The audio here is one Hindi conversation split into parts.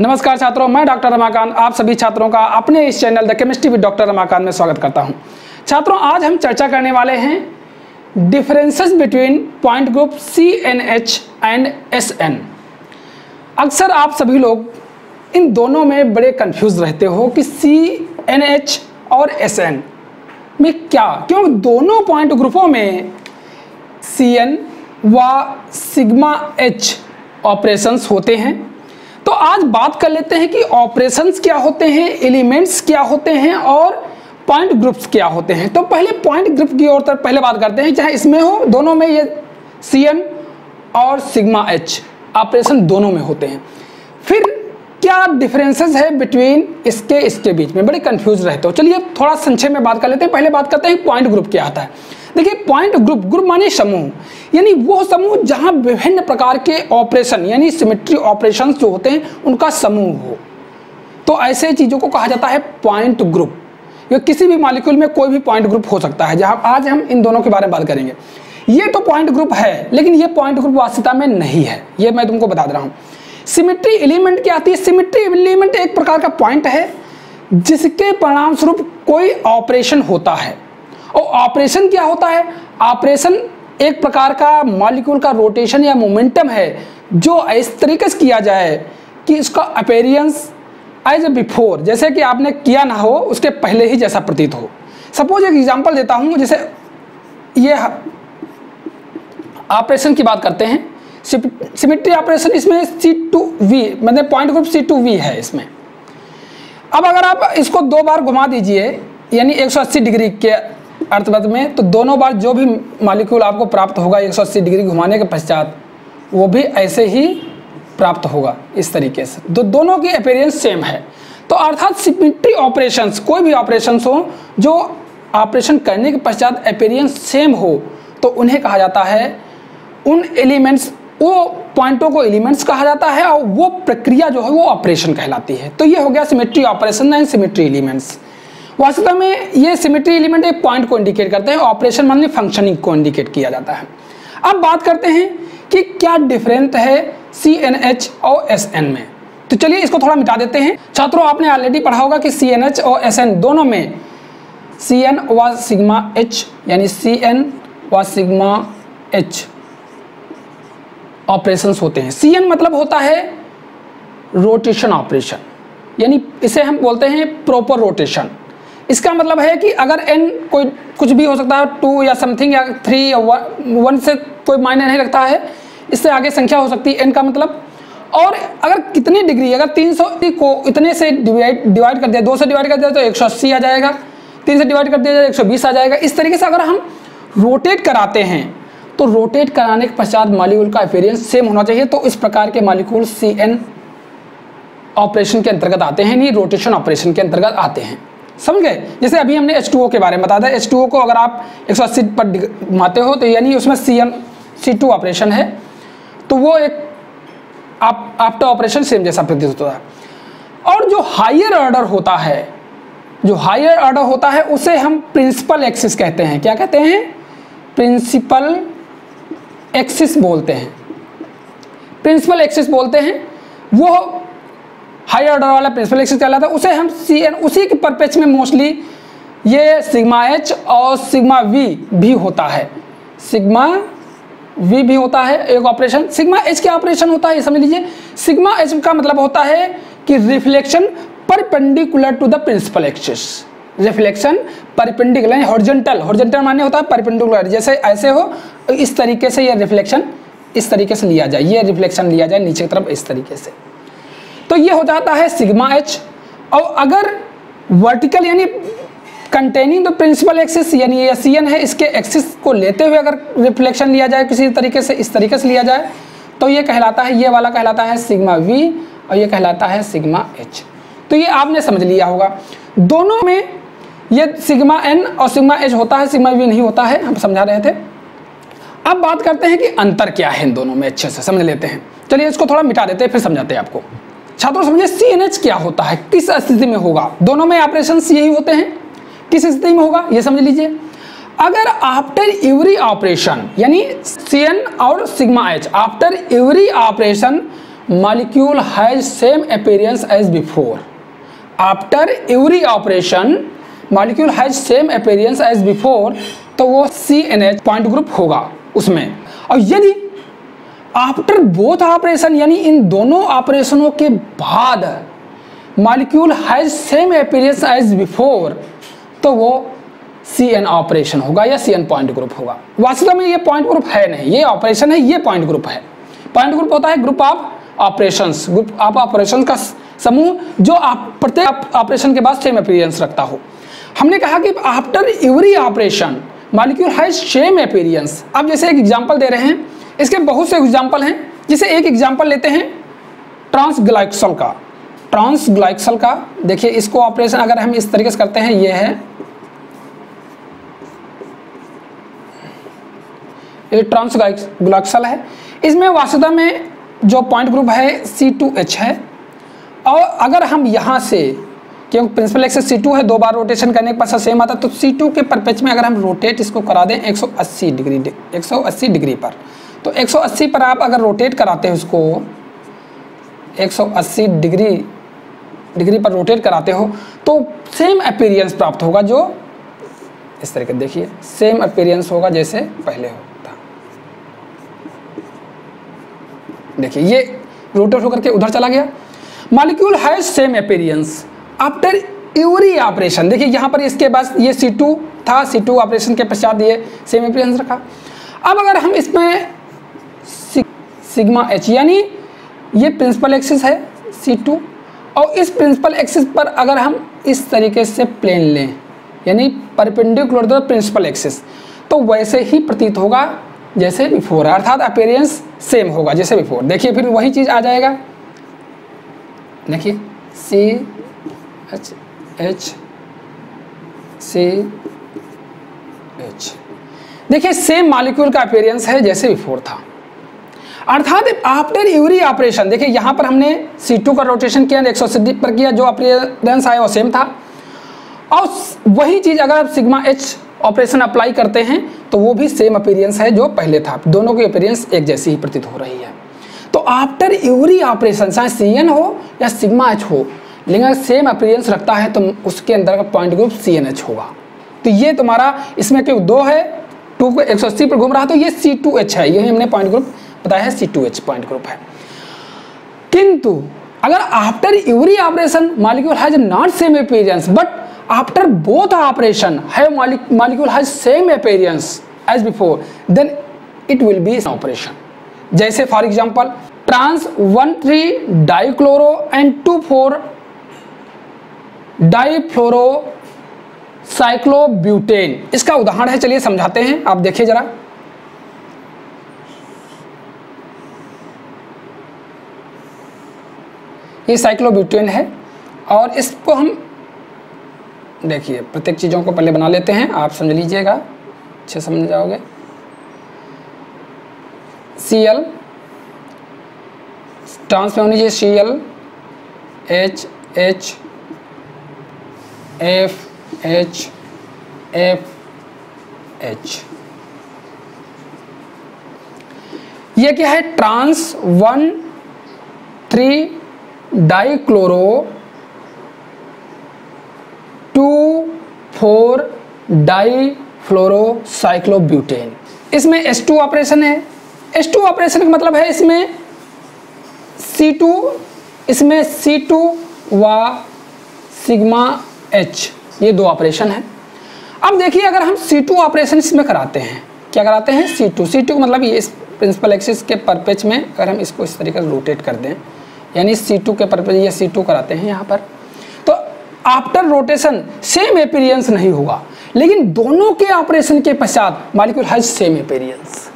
नमस्कार छात्रों, मैं डॉक्टर रमाकांत आप सभी छात्रों का अपने इस channel the chemistry with doctor Ramakant में स्वागत करता हूं। छात्रों, आज हम चर्चा करने वाले हैं differences between point group CNH and SN। अक्सर आप सभी लोग इन दोनों में बड़े कंफ्यूज रहते हो कि CNH और SN में क्यों दोनों पॉइंट ग्रुपों में CN व सिग्मा H ऑपरेशंस होते हैं। तो आज बात कर लेते हैं कि ऑपरेशंस क्या होते हैं, एलिमेंट्स क्या होते हैं और पॉइंट ग्रुप्स क्या होते हैं। तो पहले पॉइंट ग्रुप की ओर तरफ पहले बात करते हैं, चाहे इसमें हो, दोनों में ये CN और सिग्मा H ऑपरेशन दोनों में होते हैं। फिर क्या डिफरेंसेस है बिटवीन इसके बीच में, बड़े कंफ्यूज रहते हो। चलिए थोड़ा संक्षेप में बात कर लेते हैं। पहले बात करते हैं पॉइंट ग्रुप क्या आता है। देखिए, पॉइंट ग्रुप माने समूह, यानी वो समूह जहां विभिन्न प्रकार के ऑपरेशन यानी सिमेट्री ऑपरेशंस जो होते हैं उनका समूह हो, तो ऐसे चीजों को कहा जाता है पॉइंट ग्रुप। ये किसी भी मॉलिक्यूल में कोई भी पॉइंट ग्रुप हो सकता है, जहां आज हम इन दोनों के बारे में बात करेंगे। ये तो पॉइंट ग्रुप है, लेकिन ये पॉइंट ग्रुप वास्तविकता में नहीं है, ये मैं तुमको बता दे रहा हूं। सिमेट्री एलिमेंट क्या आती है? सिमेट्री एलिमेंट एक प्रकार का पॉइंट है जिसके परिणाम स्वरूप कोई ऑपरेशन होता है। और ऑपरेशन क्या होता है? ऑपरेशन एक प्रकार का मॉलिक्यूल का रोटेशन या मोमेंटम है जो इस तरीके से किया जाए कि इसका अपीयरेंस एज बिफोर, जैसे कि आपने किया ना हो, उसके पहले ही जैसा प्रतीत हो। सपोज एक एग्जांपल देता हूं, जैसे ये ऑपरेशन की बात करते हैं, सिमेट्री ऑपरेशन, इसमें C2V मतलब पॉइंट ग्रुप C2V है इसमें। अब अगर आप इसको दो बार घुमा दीजिए यानी 180 डिग्री के अर्थवत में, तो दोनों बार जो भी मॉलिक्यूल आपको प्राप्त होगा 180 डिग्री घुमाने के पश्चात वो भी ऐसे ही प्राप्त होगा इस तरीके से। दोनों की अपीयरेंस सेम है। तो अर्थात सिमेट्री ऑपरेशंस, कोई भी ऑपरेशंस हो जो ऑपरेशन करने के पश्चात अपीयरेंस सेम हो, तो उन्हें कहा जाता है, उन एलिमेंट्स, वो पॉइंटों को एलिमेंट्स कहा जाता है और वो प्रक्रिया जो है वो ऑपरेशन कहलाती है। तो ये हो गया symmetry operation and symmetry elements. वास्तव में ये सिमेट्री एलिमेंट एक पॉइंट को इंडिकेट करते हैं, ऑपरेशन माने फंक्शनिंग को इंडिकेट किया जाता है। अब बात करते हैं कि क्या डिफरेंट है CNH और SN में। तो चलिए इसको थोड़ा मिटा देते हैं। छात्रों, आपने ऑलरेडी पढ़ा होगा कि CNH और SN दोनों में CN व सिग्मा H यानी CN व सिग्मा H ऑपरेशंस होते हैं। CN मतलब होता है रोटेशन ऑपरेशन, यानी इसे हम बोलते हैं प्रॉपर रोटेशन। इसका मतलब है कि अगर n कोई कुछ भी हो सकता है, 2 या समथिंग या 3 या 1 से कोई मायने नहीं रखता है, इससे आगे संख्या हो सकती है n का मतलब। और अगर कितनी डिग्री, अगर 300 को इतने से डिवाइड कर दिया, 2 से डिवाइड कर दिया तो 180 आ जाएगा, 3 से डिवाइड कर दिया जाए 120 आ जाएगा। इस तरीके से अगर हम रोटेट कराते हैं तो रोटेट कराने के पश्चात मॉलिक्यूल का अपीयरेंस सेम होना चाहिए। तो इस प्रकार के मॉलिक्यूल CN ऑपरेशन के अंतर्गत आते हैं, नहीं रोटेशन ऑपरेशन के अंतर्गत आते हैं। समझ गए? जैसे अभी हमने H2O के बारे में बताया था। H2O को अगर आप 180 पर घुमाते हो तो यानी उसमें C2 ऑपरेशन है, तो वो एक आफ्टर ऑपरेशन सेम जैसा प्रतीत होता है। और जो हायर ऑर्डर होता है, उसे हम प्रिंसिपल एक्सिस कहते हैं। क्या कहते हैं? प्रिंसिपल एक्सिस बोलते हैं। प्रिंसिपल एक्सिस बोलते हैं, वो हाई ऑर्डर वाला प्रिंसिपल एक्सिस कहलाता है। उसे हम CN, उसी के परपेच में मोस्टली ये सिग्मा H और सिग्मा V भी होता है। सिग्मा V भी होता है एक ऑपरेशन। सिग्मा H क्या ऑपरेशन होता है ये समझ लीजिए। सिग्मा H का मतलब होता है कि reflection perpendicular to the principal axis. Reflection perpendicular, horizontal माने होता है परपेंडिकुलर, जैसे ऐसे हो इस तरीके से ये रिफ्लेक्शन इस तरीके से लिया जाए, ये रिफ्लेक्शन लिया जाए नीचे की तरफ इस तरीके से, तो ये हो जाता है सिग्मा H। और अगर वर्टिकल यानी कंटेनिंग द प्रिंसिपल एक्सिस यानी ये CN है, इसके एक्सिस को लेते हुए अगर रिफ्लेक्शन लिया जाए किसी तरीके से, इस तरीके से लिया जाए, तो ये कहलाता है, ये वाला कहलाता है सिग्मा V और ये कहलाता है सिग्मा H। तो ये आपने समझ लिया होगा। दोनों में ये सिग्मा N और सिग्मा H होता है, सिग्मा V नहीं होता है, हम समझा रहे थे। अब बात करते हैं कि अंतर क्या है इन दोनों में, अच्छे से समझ लेते हैं। चलिए इसको थोड़ा मिटा देते हैं, फिर समझाते हैं आपको। छात्रों समझिए CNH क्या होता है, किस स्थिति में होगा। दोनों में ऑपरेशंस यही होते हैं, किस स्थिति में होगा ये समझ लीजिए। अगर आफ्टर एवरी ऑपरेशन यानी CN और sigma H after every operation molecule has same appearance as before, after every operation molecule has same appearance as before, तो वो CNH पॉइंट ग्रुप होगा उसमें। और यदि आफ्टर बोथ ऑपरेशन यानी इन दोनों ऑपरेशनों के बाद molecule has same appearance as before, तो वो CN ऑपरेशन होगा या CN पॉइंट ग्रुप होगा। वास्तव में ये पॉइंट ग्रुप है नहीं, ये ऑपरेशन है, ये पॉइंट ग्रुप है। पॉइंट ग्रुप होता है group of operations, group of operation का समूह जो प्रत्येक ऑपरेशन के बाद सेम अपीयरेंस रखता हो। हमने कहा कि after every operation molecule has same appearance. अब जैसे एक एग्जांपल दे रहे हैं, इसके बहुत से एग्जांपल हैं, जैसे एक एग्जांपल लेते हैं ट्रांसग्लाइक्सल का। ट्रांसग्लाइक्सल का देखिए, इसको ऑपरेशन अगर हम इस तरीके से करते हैं, ये है ये ट्रांसग्लाइक्सल है। इसमें वास्तव में जो पॉइंट ग्रुप है C2H है। और अगर हम यहाँ से, क्योंकि प्रिंसिपल एक्सिस C2 है, 2 बार रोटेशन करने के बाद सेम आता है, तो C2 के परपेच में अगर हम रोटेट इसको करा दें 180 डिग्री पर, तो 180 पर आप अगर रोटेट कराते हैं उसको 180 डिग्री पर रोटेट कराते हो, तो सेम अपीयरेंस प्राप्त होगा, जो इस तरीके देखिए सेम अपीयरेंस होगा जैसे पहले होता। देखिए ये रोटेट होकर के उधर चला गया। Molecule has same appearance after every operation. देखिए यहाँ पर इसके बाद ये C2 था, C2 ऑपरेशन के पश्चात ये सेम अपीयरेंस रखा। अब अगर हम इसमें सिग्मा H यानी ये प्रिंसिपल एक्सिस है C2, और इस प्रिंसिपल एक्सिस पर अगर हम इस तरीके से प्लेन लें यानी perpendicular to the principal axis, तो वैसे ही प्रतीत होगा जैसे बिफोर, अर्थात अपीयरेंस सेम होगा जैसे बिफोर। देखिए फिर वही चीज़ आ जाएगा, देखिए CH देखिए सेम मॉलिक्यूल का अपीयरेंस है जैसे बिफोर था। अर्थात आफ्टर एवरी ऑपरेशन, देखिए यहाँ पर हमने C2 का रोटेशन किया, 180 पर किया, जो अपीयरेंस आया वो सेम था। और वही चीज़ अगर आप सिग्मा H ऑपरेशन अप्लाई करते हैं तो वो भी सेम अपीयरेंस है जो पहले था, दोनों की अपीयरेंस एक जैसी ही प्रतीत हो रही है। तो आफ्टर एवरी ऑपरेशन चाहे CN हो या सिग्मा H हो, लेकिन अगर सेम अपीयरेंस रखता है तो उसके अंदर का पॉइंट ग्रुप CNH होगा। तो ये तुम्हारा इसमें क्यों 2 है, 2 को 180 पर घूम रहा, तो ये C2H है, यही हमने पॉइंट ग्रुप बताया है, C2H पॉइंट ग्रुप है। किंतु अगर after every operation molecule has not same appearance but after both operation है molecule has same appearance as before, then it will be operation. जैसे for example trans 1,3 dichloro and 2,4 difluoro cyclobutane. इसका उदाहरण है, चलिए समझाते हैं, आप देखिए जरा। ये साइक्लोब्यूटेन है और इसको हम देखिए प्रत्येक चीज़ों को पहले बना लेते हैं, आप समझ लीजिएगा, अच्छे समझ जाओगे। Cl ट्रांस में होनी चाहिए Cl H H F H F H। ये क्या है, ट्रांस 1,3 डाइक्लोरो 2,4 डाइफ्लोरोसाइक्लोब्यूटेन। इसमें H2 ऑपरेशन है। H2 ऑपरेशन का मतलब है इसमें C2 व सिग्मा H, ये 2 ऑपरेशन है। अब देखिए अगर हम C2 ऑपरेशन इसमें कराते हैं, क्या कराते हैं C2 का मतलब ये इस प्रिंसिपल एक्सिस के परपेच में अगर हम इसको इस तरीके से रोटेट कर दें, यानी C2 के परपेच ये C2 कराते हैं यहाँ पर, तो आफ्टर रोटेशन सेम अपीयरेंस नहीं होगा, लेकिन दोनों के ऑपरेशन के पश्चात मॉलिक्यूल हैज सेम अपीयरेंस।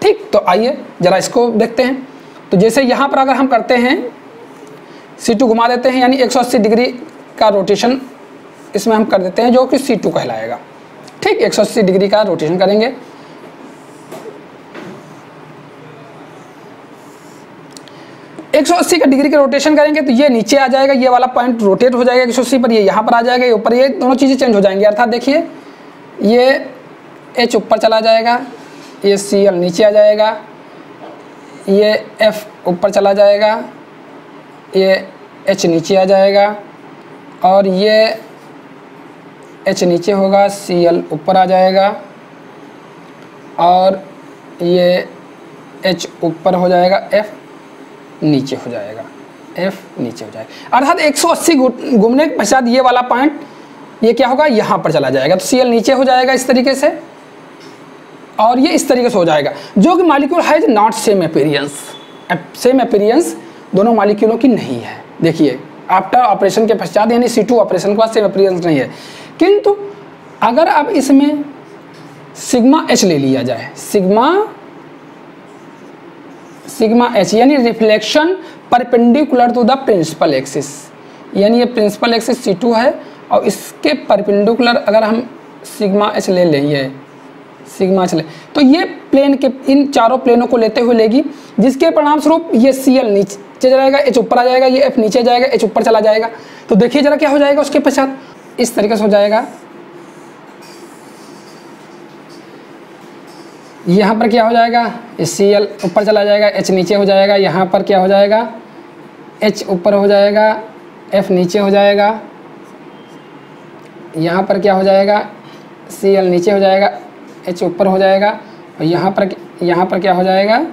ठीक, तो आइए जरा इसको देखते हैं। तो जैसे यहाँ पर अगर हम करते हैं C2 घुमा देते हैं, यानी 180 डिग्री का रोटेशन इसमें हम कर देते हैं, जो कि C2 कहलाएगा। ठीक, 180 डिग्री का रोटेशन करेंगे। एक 180 का डिग्री का रोटेशन करेंगे तो ये नीचे आ जाएगा, ये वाला पॉइंट रोटेट हो जाएगा 180 पर, ये यहाँ पर आ जाएगा, ये ऊपर, ये दोनों चीज़ें चेंज हो जाएंगी। अर्थात देखिए ये H ऊपर चला जाएगा, ये Cl नीचे आ जाएगा, ये F ऊपर चला जाएगा, ये H नीचे आ जाएगा और ये H नीचे होगा, Cl ऊपर आ जाएगा और ये H ऊपर हो जाएगा, F नीचे हो जाएगा, F नीचे हो जाएगा। अर्थात 180 घूमने के पश्चात ये वाला पॉइंट ये क्या होगा, यहाँ पर चला जाएगा। तो Cl नीचे हो जाएगा इस तरीके से और ये इस तरीके से हो जाएगा, जो कि molecule has not same appearance. Same appearance दोनों मॉलिक्यूलों की नहीं है। देखिए आफ्टर ऑपरेशन के पश्चात यानी C2 ऑपरेशन के बाद सेम अपीयरेंस नहीं है। किंतु अगर अब इसमें सिग्मा H ले लिया जाए, सिग्मा H यानी reflection perpendicular to the principal axis, यानी ये प्रिंसिपल एक्सिस C2 है और इसके परपेंडिकुलर अगर हम सिग्मा H ले लें, ये सिग्मा H ले, तो ये प्लेन के इन चारों प्लेनों को लेते हुए लेगी, जिसके परिणाम स्वरूप ये Cl नीचे जाएगा, H ऊपर आ जाएगा, ये F नीचे जाएगा, H ऊपर चला जाएगा। तो देखिए जरा क्या हो जाएगा उसके पश्चात, इस तरीके से हो जाएगा। यहाँ पर क्या हो जाएगा, Cl ऊपर चला जाएगा, H नीचे हो जाएगा, यहाँ पर क्या हो जाएगा, H ऊपर हो जाएगा, F नीचे हो जाएगा, यहाँ पर क्या हो जाएगा, Cl नीचे हो जाएगा, H ऊपर हो जाएगा और यहाँ पर क्या हो जाएगा,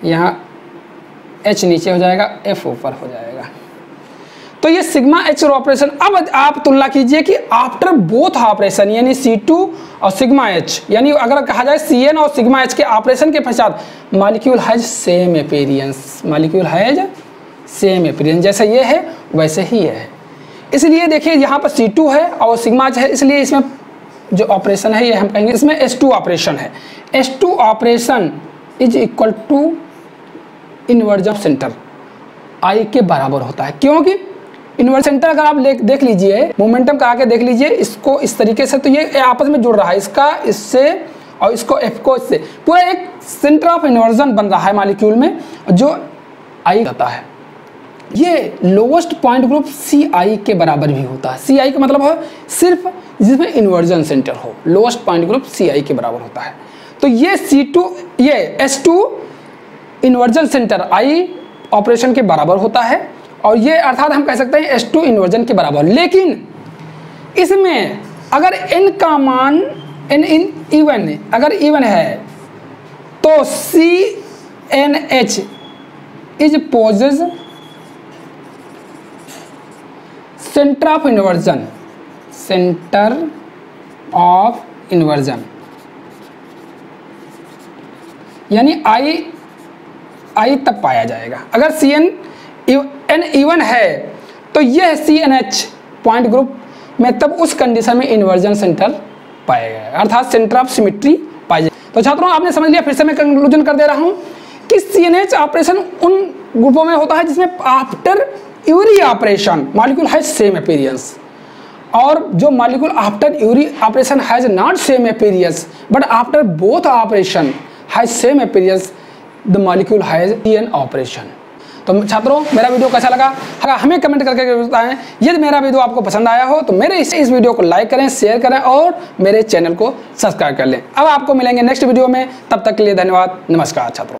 यहाँ H नीचे हो जाएगा, F ऊपर हो जाएगा। तो ये सिग्मा H ऑपरेशन। अब आप तुलना कीजिए कि आफ्टर बोथ ऑपरेशन यानी C2 और सिग्मा H, यानी अगर कहा जाए Cn और सिग्मा H के ऑपरेशन के पश्चात molecule has same appearance, molecule has same appearance, जैसे ये है वैसे ही ये है। इसलिए देखिए यहाँ पर C2 है और सिग्मा H है, इसलिए इसमें जो ऑपरेशन है ये हम कहेंगे इसमें H2 ऑपरेशन है। H2 operation is equal to inversion centre I के बराबर होता है, क्योंकि इन्वर्जन सेंटर अगर आप देख लीजिए, मोमेंटम का आके देख लीजिए इसको इस तरीके से, तो ये आपस में जुड़ रहा है, इसका इससे और इसको F को इससे, पूरा एक सेंटर ऑफ इन्वर्जन बन रहा है मॉलिक्यूल में, जो I होता है। ये लोवेस्ट पॉइंट ग्रुप Ci के बराबर भी होता है। Ci का मतलब है सिर्फ जिसमें इन्वर्जन सेंटर हो, लोवेस्ट पॉइंट ग्रुप Ci के बराबर होता है। तो ये C2 ये H2 inversion centre I operation के बराबर होता है और ये अर्थात हम कह सकते हैं H2 इन्वर्जन के बराबर। लेकिन इसमें अगर n का मान अगर इवन है तो CnH is possess centre of inversion, यानी I तब पाया जाएगा। अगर n इवन है तो यह CnH पॉइंट ग्रुप में तब उस कंडीशन में इन्वर्जन सेंटर पाया गया, अर्थात सेंटर ऑफ सिमेट्री पाया जाएगा। तो छात्रों आपने समझ लिया, फिर से मैं कंक्लूजन कर दे रहा हूं कि CnH ऑपरेशन उन ग्रुपों में होता है जिसमें after Yuri operation molecule has same appearance, और जो molecule after Yuri operation has not same appearance but after both operation has same appearance, the molecule has Cn operation. तो छात्रों मेरा वीडियो कैसा लगा हमें कमेंट करके बताएं। यदि मेरा वीडियो आपको पसंद आया हो तो मेरे इस वीडियो को लाइक करें, शेयर करें और मेरे चैनल को सब्सक्राइब कर लें। अब आपको मिलेंगे नेक्स्ट वीडियो में, तब तक के लिए धन्यवाद, नमस्कार छात्रों।